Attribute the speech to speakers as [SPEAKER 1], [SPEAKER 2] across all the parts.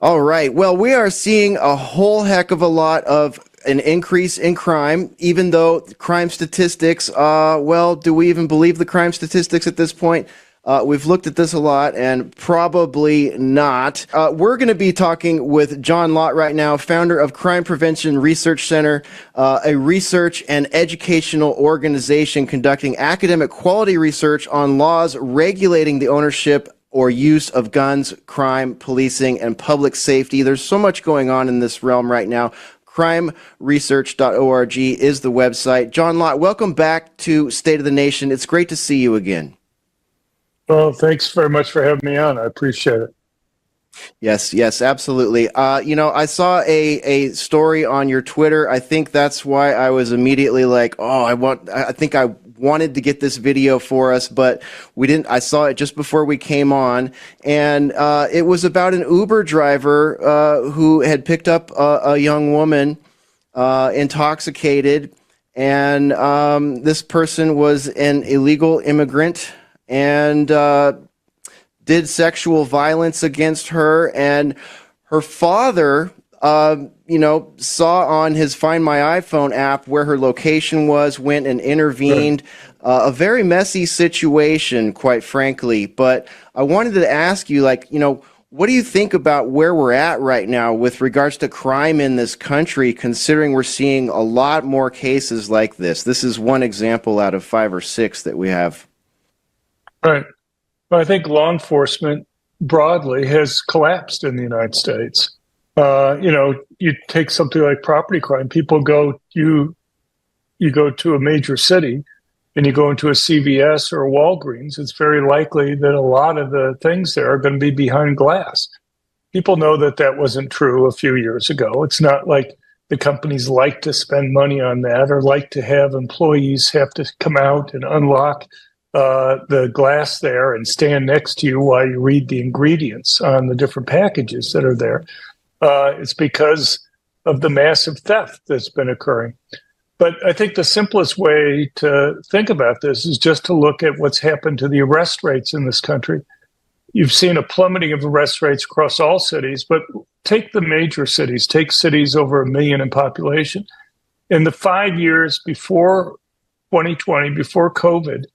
[SPEAKER 1] All right. Well, we are seeing a whole heck of a lot of an increase in crime, even though crime statistics, well, do we even believe the crime statistics at this point? We've looked at this a lot and probably not. We're going to be talking with John Lott right now, founder of Crime Prevention Research Center, a research and educational organization conducting academic quality research on laws regulating the ownership or use of guns, crime, policing, and public safety. There's so much going on in this realm right now. Crimeresearch.org is the website. John Lott, welcome back to State of the Nation. It's great to see you again.
[SPEAKER 2] Well, thanks very much for having me on. I appreciate it.
[SPEAKER 1] Yes, absolutely. I saw a story on your Twitter. I think that's why I was immediately like, I think I wanted to get this video for us, but we didn't. I saw it just before we came on, and it was about an Uber driver who had picked up a young woman intoxicated, and this person was an illegal immigrant and did sexual violence against her, and her father, saw on his Find My iPhone app where her location was, went and intervened. Right. A very messy situation, quite frankly. But I wanted to ask you, what do you think about where we're at right now with regards to crime in this country, considering we're seeing a lot more cases like this? This is one example out of 5 or 6 that we have.
[SPEAKER 2] Right. Well, I think law enforcement broadly has collapsed in the United States. You take something like property crime. People you go to a major city and you go into a CVS or a Walgreens, it's very likely that a lot of the things there are going to be behind glass. People know that wasn't true a few years ago. It's not like the companies like to spend money on that or like to have employees have to come out and unlock the glass there and stand next to you while you read the ingredients on the different packages that are there. It's because of the massive theft that's been occurring. But I think the simplest way to think about this is just to look at what's happened to the arrest rates in this country. You've seen a plummeting of arrest rates across all cities, but take the major cities, take cities over 1 million in population. In the 5 years before 2020, before COVID,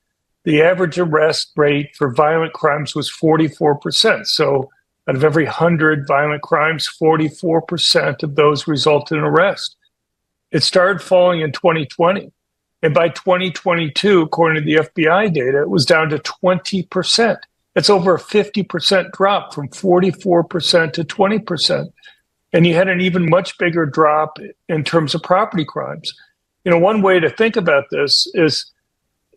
[SPEAKER 2] the average arrest rate for violent crimes was 44%. So out of every 100 violent crimes, 44% of those result in arrest. It started falling in 2020. And by 2022, according to the FBI data, it was down to 20%. That's over a 50% drop from 44% to 20%. And you had an even much bigger drop in terms of property crimes. One way to think about this is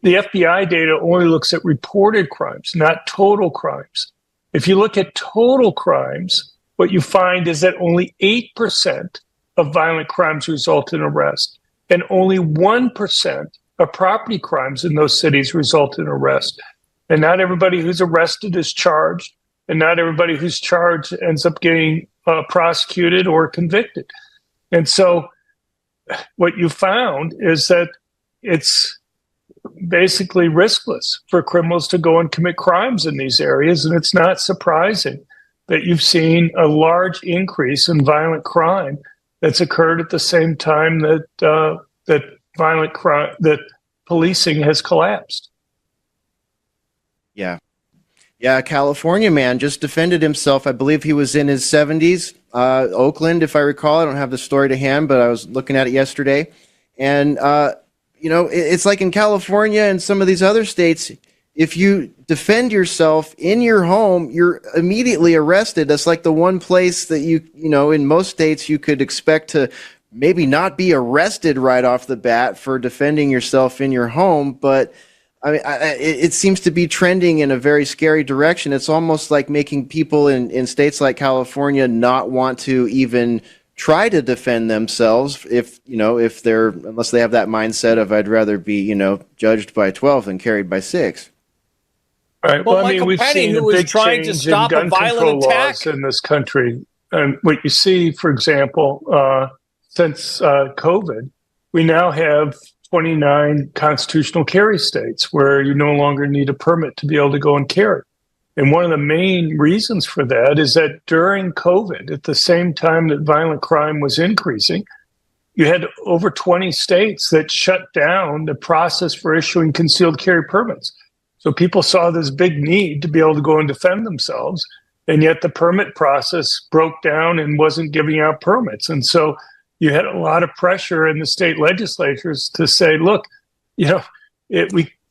[SPEAKER 2] the FBI data only looks at reported crimes, not total crimes. If you look at total crimes, what you find is that only 8% of violent crimes result in arrest, and only 1% of property crimes in those cities result in arrest. And not everybody who's arrested is charged, and not everybody who's charged ends up getting prosecuted or convicted. And so what you found is that it's basically riskless for criminals to go and commit crimes in these areas. And it's not surprising that you've seen a large increase in violent crime that's occurred at the same time that violent crime, that policing has collapsed.
[SPEAKER 1] Yeah, California man just defended himself. I believe he was in his 70s. Oakland, if I recall. I don't have the story to hand, but I was looking at it yesterday. And it's like in California and some of these other states, if you defend yourself in your home, you're immediately arrested. That's like the one place that in most states you could expect to maybe not be arrested right off the bat for defending yourself in your home. But I mean, it seems to be trending in a very scary direction. It's almost like making people in states like California not want to even try to defend themselves unless they have that mindset of I'd rather be, judged by 12 than carried by 6.
[SPEAKER 2] Right.
[SPEAKER 3] Well, Michael
[SPEAKER 2] we've
[SPEAKER 3] Penny,
[SPEAKER 2] seen
[SPEAKER 3] who
[SPEAKER 2] a
[SPEAKER 3] was
[SPEAKER 2] big
[SPEAKER 3] trying to
[SPEAKER 2] change
[SPEAKER 3] stop
[SPEAKER 2] in
[SPEAKER 3] a
[SPEAKER 2] gun
[SPEAKER 3] violent
[SPEAKER 2] control
[SPEAKER 3] attack
[SPEAKER 2] laws in this country. And what you see, for example, since COVID, we now have 29 constitutional carry states where you no longer need a permit to be able to go and carry. And one of the main reasons for that is that during COVID, at the same time that violent crime was increasing, you had over 20 states that shut down the process for issuing concealed carry permits. So people saw this big need to be able to go and defend themselves, and yet the permit process broke down and wasn't giving out permits. And so you had a lot of pressure in the state legislatures to say, look,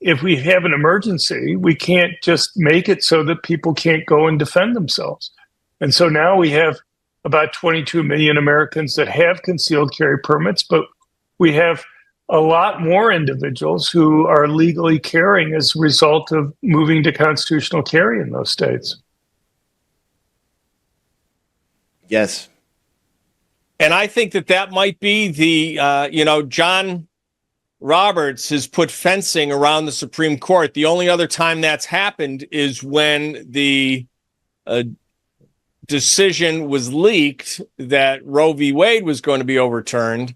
[SPEAKER 2] if we have an emergency, we can't just make it so that people can't go and defend themselves. And so now we have about 22 million Americans that have concealed carry permits, but we have a lot more individuals who are legally carrying as a result of moving to constitutional carry in those states.
[SPEAKER 1] Yes.
[SPEAKER 3] And I think that might be the, John Roberts has put fencing around the Supreme Court. The only other time that's happened is when the decision was leaked that Roe v. Wade was going to be overturned.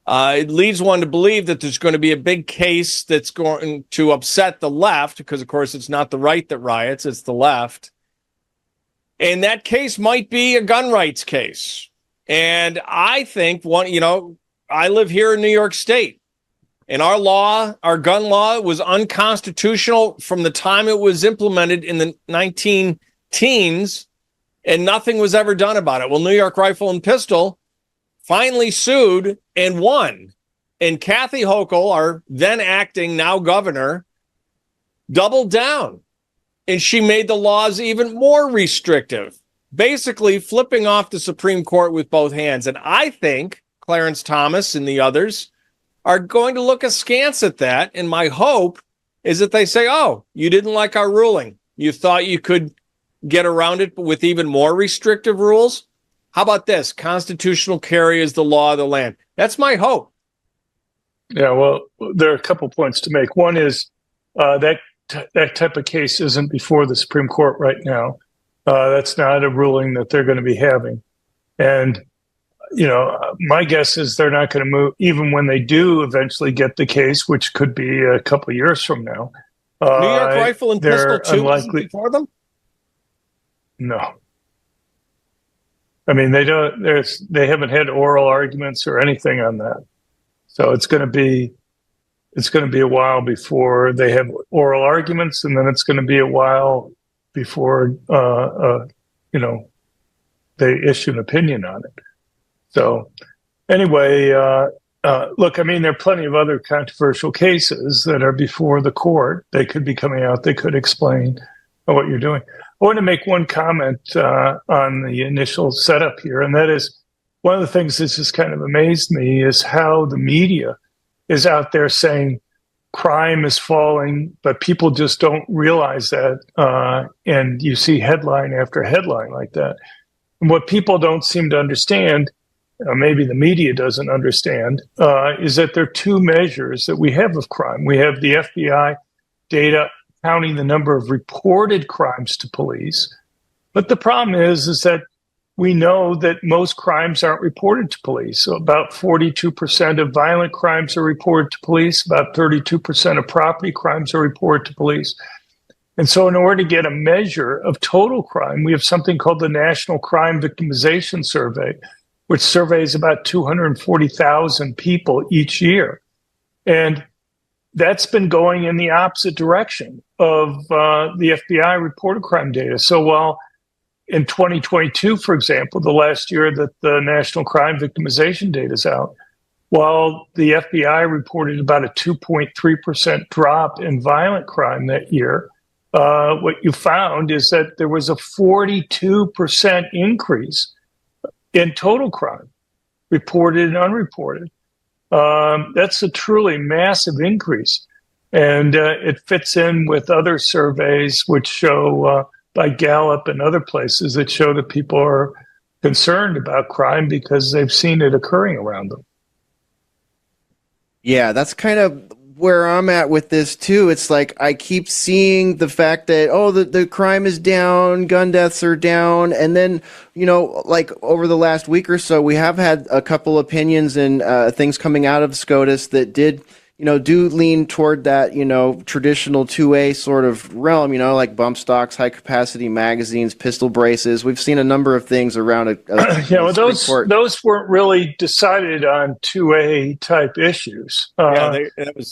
[SPEAKER 3] It leads one to believe that there's going to be a big case that's going to upset the left, because, of course, it's not the right that riots, it's the left. And that case might be a gun rights case. And I think I live here in New York State, and our gun law was unconstitutional from the time it was implemented in the 19-teens, and nothing was ever done about it. Well, New York Rifle and Pistol finally sued and won. And Kathy Hochul, our then acting, now governor, doubled down. And she made the laws even more restrictive, basically flipping off the Supreme Court with both hands. And I think Clarence Thomas and the others are going to look askance at that. And my hope is that they say, oh, you didn't like our ruling. You thought you could get around it with even more restrictive rules. How about this? Constitutional carry is the law of the land. That's my hope.
[SPEAKER 2] Yeah, well, there are a couple points to make. One is that type of case isn't before the Supreme Court right now. That's not a ruling that they're going to be having. And, my guess is they're not going to move, even when they do eventually get the case, which could be a couple of years from now.
[SPEAKER 3] New York Rifle and Pistol, too,
[SPEAKER 2] unlikely
[SPEAKER 3] before them?
[SPEAKER 2] No. I mean, they haven't had oral arguments or anything on that. So it's going to be a while before they have oral arguments, and then it's going to be a while before they issue an opinion on it. So anyway, look, I mean, there are plenty of other controversial cases that are before the court. They could be coming out. They could explain what you're doing. I want to make one comment on the initial setup here, and that is one of the things that's just kind of amazed me is how the media is out there saying crime is falling, but people just don't realize that. And you see headline after headline like that. And what people don't seem to understand, maybe the media doesn't understand, is that there are two measures that we have of crime. We have the FBI data counting the number of reported crimes to police. But the problem is that we know that most crimes aren't reported to police. So about 42% of violent crimes are reported to police. About 32% of property crimes are reported to police. And so in order to get a measure of total crime, we have something called the National Crime Victimization Survey, which surveys about 240,000 people each year. And that's been going in the opposite direction of the FBI reported crime data. So while in 2022, for example, the last year that the National Crime Victimization data is out, while the FBI reported about a 2.3% drop in violent crime that year, what you found is that there was a 42% increase in total crime, reported and unreported. That's a truly massive increase. And it fits in with other surveys which show by Gallup and other places that show that people are concerned about crime because they've seen it occurring around them.
[SPEAKER 1] Yeah, that's kind of where I'm at with this too. It's like I keep seeing the fact that, the crime is down, gun deaths are down. And then, like over the last week or so, we have had a couple opinions and things coming out of SCOTUS that did do lean toward that, traditional 2A sort of realm, like bump stocks, high capacity magazines, pistol braces. We've seen a number of things around
[SPEAKER 2] yeah, well,
[SPEAKER 1] report.
[SPEAKER 2] those weren't really decided on 2A type issues.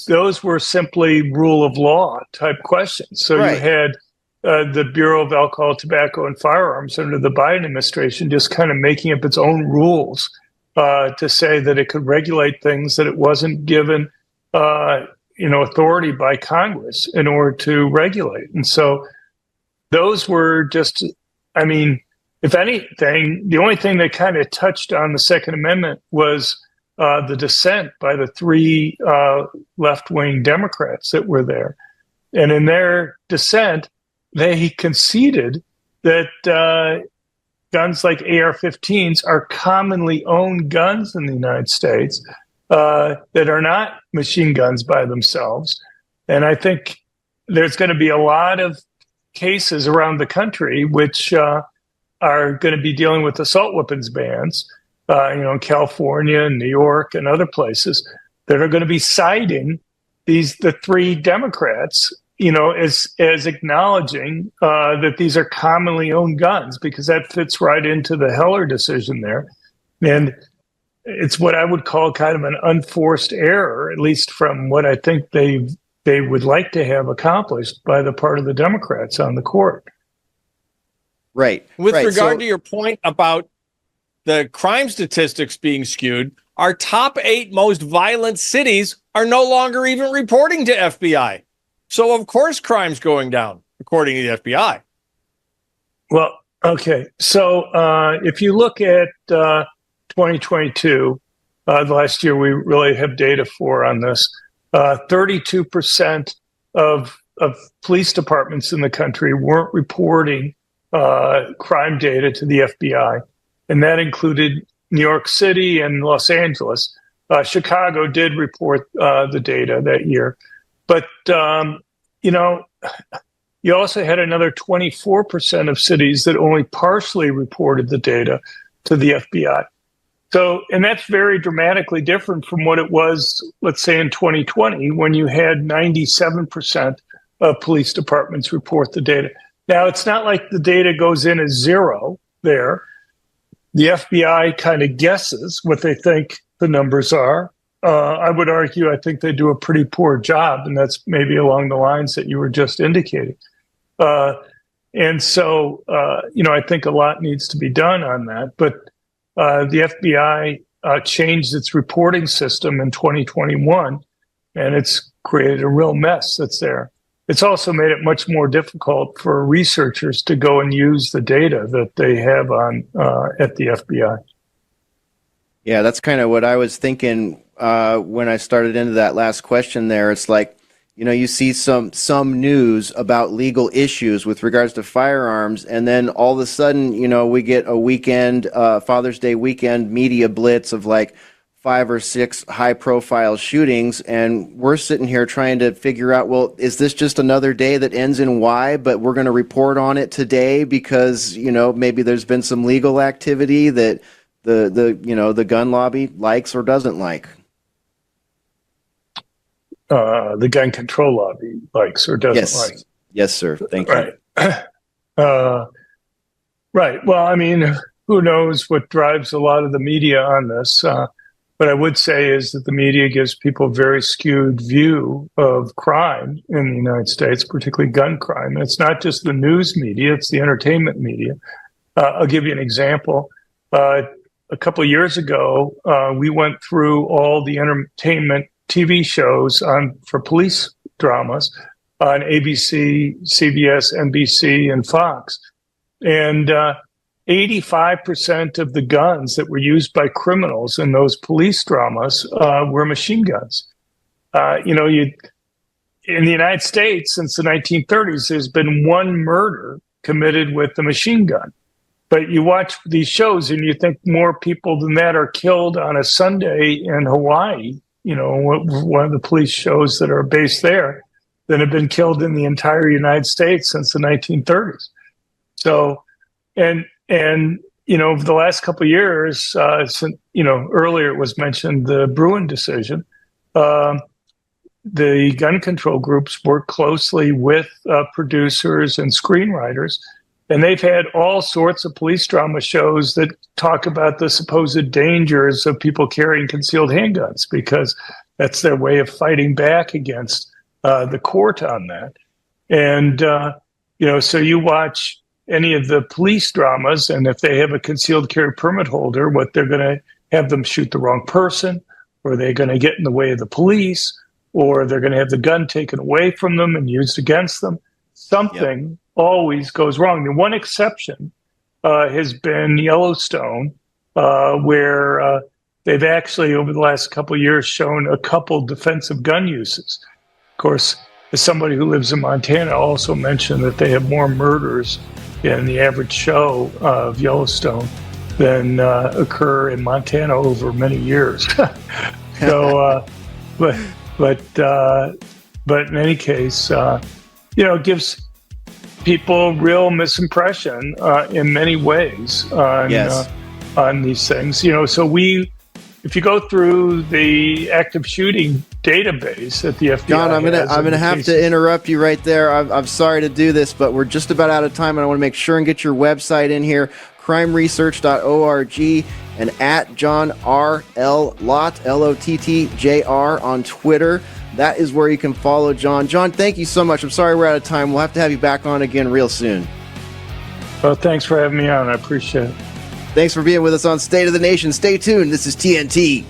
[SPEAKER 2] Those were simply rule of law type questions. So
[SPEAKER 1] Right.
[SPEAKER 2] you had the Bureau of Alcohol, Tobacco, and Firearms under the Biden administration just kind of making up its own rules to say that it could regulate things that it wasn't given authority by Congress in order to regulate. And so those were just, I mean, if anything, the only thing that kind of touched on the Second Amendment was the dissent by the three left-wing Democrats that were there. And in their dissent, they conceded that guns like AR-15s are commonly owned guns in the United States that are not machine guns by themselves. And I think there's going to be a lot of cases around the country which are going to be dealing with assault weapons bans, in California and New York and other places that are going to be citing the three Democrats, as acknowledging that these are commonly owned guns, because that fits right into the Heller decision there. And it's what I would call kind of an unforced error, at least from what I think they would like to have accomplished by the part of the Democrats on the court.
[SPEAKER 1] Right.
[SPEAKER 3] With regard to your point about the crime statistics being skewed, our top 8 most violent cities are no longer even reporting to FBI. So, of course, crime's going down, according to the FBI.
[SPEAKER 2] Well, okay. So if you look at 2022, the last year we really have data for on this, 32% of police departments in the country weren't reporting crime data to the FBI. And that included New York City and Los Angeles. Chicago did report the data that year. But, you also had another 24% of cities that only partially reported the data to the FBI. So, and that's very dramatically different from what it was, let's say, in 2020, when you had 97% of police departments report the data. Now, it's not like the data goes in as zero there. The FBI kind of guesses what they think the numbers are. I would argue, I think they do a pretty poor job, and that's maybe along the lines that you were just indicating. And so, I think a lot needs to be done on that. But the FBI changed its reporting system in 2021, and it's created a real mess that's there. It's also made it much more difficult for researchers to go and use the data that they have on at the FBI.
[SPEAKER 1] Yeah, that's kind of what I was thinking when I started into that last question there. It's like, you see some news about legal issues with regards to firearms, and then all of a sudden, we get a weekend, Father's Day weekend media blitz of like 5 or 6 high-profile shootings, and we're sitting here trying to figure out, well, is this just another day that ends in Y, but we're going to report on it today because, maybe there's been some legal activity that the gun lobby likes or doesn't like?
[SPEAKER 2] The gun control lobby likes or doesn't like.
[SPEAKER 1] Yes, sir. Thank you.
[SPEAKER 2] Right. Right. Well, I mean, who knows what drives a lot of the media on this? What I would say is that the media gives people a very skewed view of crime in the United States, particularly gun crime. And it's not just the news media, it's the entertainment media. I'll give you an example. A couple of years ago, we went through all the entertainment TV shows for police dramas on ABC, CBS, NBC, and Fox. And 85% of the guns that were used by criminals in those police dramas were machine guns. In the United States, since the 1930s, there's been one murder committed with the machine gun. But you watch these shows and you think more people than that are killed on a Sunday in Hawaii, one of the police shows that are based there, than have been killed in the entire United States since the 1930s. So, and over the last couple of years, earlier it was mentioned the Bruin decision. the gun control groups work closely with producers and screenwriters, and they've had all sorts of police drama shows that talk about the supposed dangers of people carrying concealed handguns, because that's their way of fighting back against the court on that. And, so you watch any of the police dramas, and if they have a concealed carry permit holder, what they're going to have them shoot the wrong person, or they're going to get in the way of the police, or they're going to have the gun taken away from them and used against them. Something always goes wrong. The one exception has been Yellowstone, where they've actually, over the last couple of years, shown a couple defensive gun uses. Of course, as somebody who lives in Montana, I also mentioned that they have more murders in the average show of Yellowstone than occur in Montana over many years. So, but in any case, it gives people real misimpression in many ways on these things. So if you go through the active shooting database that the FBI
[SPEAKER 1] John, I'm gonna have
[SPEAKER 2] cases,
[SPEAKER 1] to interrupt you right there. I'm sorry to do this, but we're just about out of time, and I want to make sure and get your website in here, crimeresearch.org, and at John R. L. Lott, Lottjr on Twitter. That is where you can follow John. John, thank you so much. I'm sorry we're out of time. We'll have to have you back on again real soon.
[SPEAKER 2] Well, thanks for having me on. I appreciate it.
[SPEAKER 1] Thanks for being with us on State of the Nation. Stay tuned. This is TNT.